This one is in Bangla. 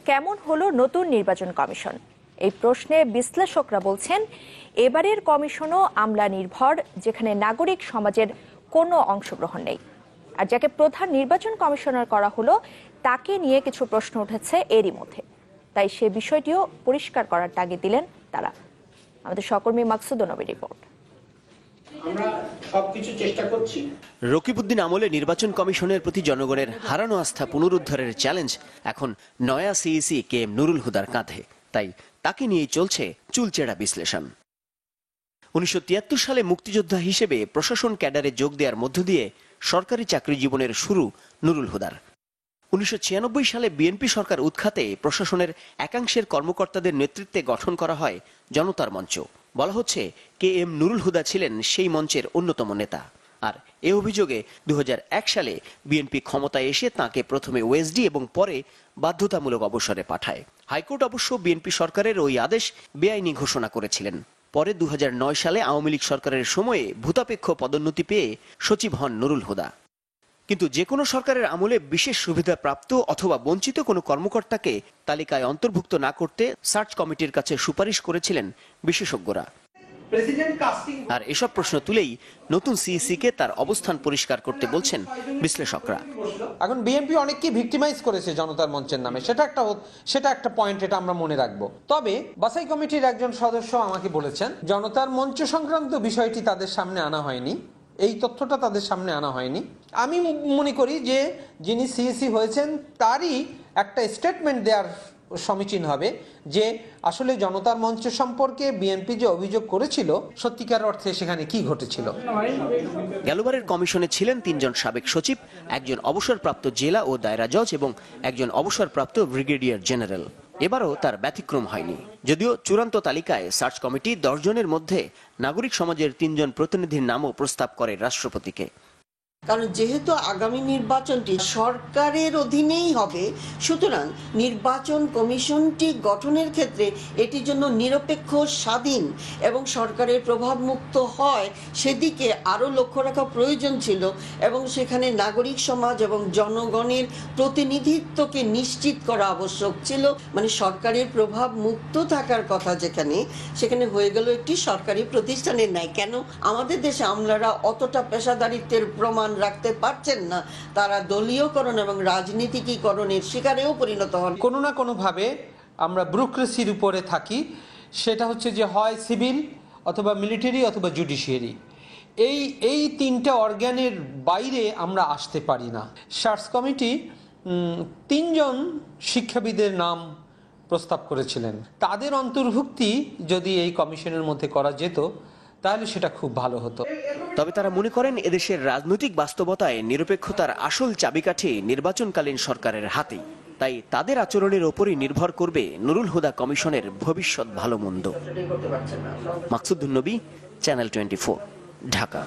কেমন হলো নতুন নির্বাচন কমিশন? এই প্রশ্নে বিশ্লেষকরা বলছেন, এবারের কমিশনও আমলা নির্ভর, যেখানে নাগরিক সমাজের কোনো অংশগ্রহণ নেই। আর যাকে প্রধান নির্বাচন কমিশনার করা হলো, তাকে নিয়ে কিছু প্রশ্ন উঠেছে এরই মধ্যে। তাই সে বিষয়টিও পরিষ্কার করার তাগিদ দিলেন তারা। আমাদের সহকর্মী মাকসুদ নবীর রিপোর্ট। আমরা সবকিছু চেষ্টা করছি। রকিবউদ্দিন আমলে নির্বাচন কমিশনের প্রতি জনগণের হারানো আস্থা পুনরুদ্ধারের চ্যালেঞ্জ এখন নয়া সিইসি কে এম নুরুল হুদার কাঁধে। তাই তাকে নিয়েই চলছে চুলচেরা বিশ্লেষণ। 1973 সালে মুক্তিযোদ্ধা হিসেবে প্রশাসন ক্যাডারে যোগ দেওয়ার মধ্য দিয়ে সরকারি চাকরি জীবনের শুরু নুরুল হুদার। 1996 সালে বিএনপি সরকার উৎখাতে প্রশাসনের একাংশের কর্মকর্তাদের নেতৃত্বে গঠন করা হয় জনতার মঞ্চ। বলা হচ্ছে কে এম নুরুল হুদা ছিলেন সেই মঞ্চের অন্যতম নেতা। আর এ অভিযোগে 2001 সালে বিএনপি ক্ষমতায় এসে তাঁকে প্রথমে ওএসডি এবং পরে বাধ্যতামূলক অবসরে পাঠায়। হাইকোর্ট অবশ্য বিএনপি সরকারের ওই আদেশ বেআইনি ঘোষণা করেছিলেন। পরে 2009 সালে আওয়ামী লীগ সরকারের সময়ে ভূতাপেক্ষ পদোন্নতি পেয়ে সচিব হন নুরুল হুদা। কিন্তু যে কোনো সরকারের আমলে বিশেষ সুবিধা প্রাপ্ত অথবা বঞ্চিত কোনো কর্মকর্তাকে তালিকায় অন্তর্ভুক্ত না করতে সার্চ কমিটির কাছে সুপারিশ করেছিলেন বিশেষজ্ঞরা। আর এসব প্রশ্ন তুলেই নতুন সিইসি কে তার অবস্থান পরিষ্কার করতে বলছেন বিশ্লেষকরা। এখন বিএনপি অনেককে ভিক্টিমাইজ করেছে জনতার মঞ্চের নামে, সেটা একটা পয়েন্ট, এটা আমরা মনে রাখবো। তবে বাছাই কমিটির একজন সদস্য আমাকে বলেছেন জনতার মঞ্চ সংক্রান্ত বিষয়টি তাদের সামনে আনা হয়নি, এই তথ্যটা তাদের সামনে আনা হয়নি। আমি মনে করি যে যিনি সিইসি হয়েছেন তারই একটা স্টেটমেন্ট দেওয়ার সমীচীন হবে যে আসলে জনতার মঞ্চ সম্পর্কে বিএনপি যে অভিযোগ করেছিল সত্যিকার অর্থে সেখানে কি ঘটেছিল। গেলবারের কমিশনে ছিলেন 3 জন সাবেক সচিব, একজন অবসরপ্রাপ্ত জেলা ও দায়রা জজ এবং একজন অবসরপ্রাপ্ত ব্রিগেডিয়ার জেনারেল। এবারও তার ব্যতিক্রম হয়নি। যদিও চূড়ান্ত তালিকায় সার্চ কমিটি 10 জনের মধ্যে নাগরিক সমাজের 3 জন প্রতিনিধির নামও প্রস্তাব করে রাষ্ট্রপতিকে। কারণ যেহেতু আগামী নির্বাচনটি সরকারের অধীনেই হবে, সুতরাং নির্বাচন কমিশনটি গঠনের ক্ষেত্রে এটির জন্য নিরপেক্ষ, স্বাধীন এবং সরকারের প্রভাব মুক্ত হয় সেদিকে আরও লক্ষ্য রাখা প্রয়োজন ছিল। এবং সেখানে নাগরিক সমাজ এবং জনগণের প্রতিনিধিত্বকে নিশ্চিত করা আবশ্যক ছিল। মানে সরকারের প্রভাব মুক্ত থাকার কথা সেখানে হয়ে গেল একটি সরকারি প্রতিষ্ঠানের ন্যায়। কেন আমাদের দেশে আমলারা অতটা পেশাদারিত্বের প্রমাণ রাখতে পারছেন না, তারা দলীয়করণ এবং রাজনীতিকীকরণের শিকারেও পরিণত হন। কোনো না কোনোভাবে আমরা ব্যুরোক্রেসির উপরে থাকি, সেটা হচ্ছে যে হয় সিভিল অথবা মিলিটারি অথবা জুডিশিয়ারি, এই 3টা অর্গানের বাইরে আমরা আসতে পারি না। সার্চ কমিটি 3 জন শিক্ষাবিদের নাম প্রস্তাব করেছিলেন, তাদের অন্তর্ভুক্তি যদি এই কমিশনের মধ্যে করা যেত তাহলে সেটা খুব ভালো হতো। তবে তারা মনে করেন এদেশের রাজনৈতিক বাস্তবতায় নিরপেক্ষতার আসল চাবিকাঠি নির্বাচনকালীন সরকারের হাতেই। তাই তাদের আচরণের ওপরই নির্ভর করবে নুরুল হুদা কমিশনের ভবিষ্যৎ ভালো মন্দ। মাকসুদ নবী, চ্যানেল 24, ঢাকা।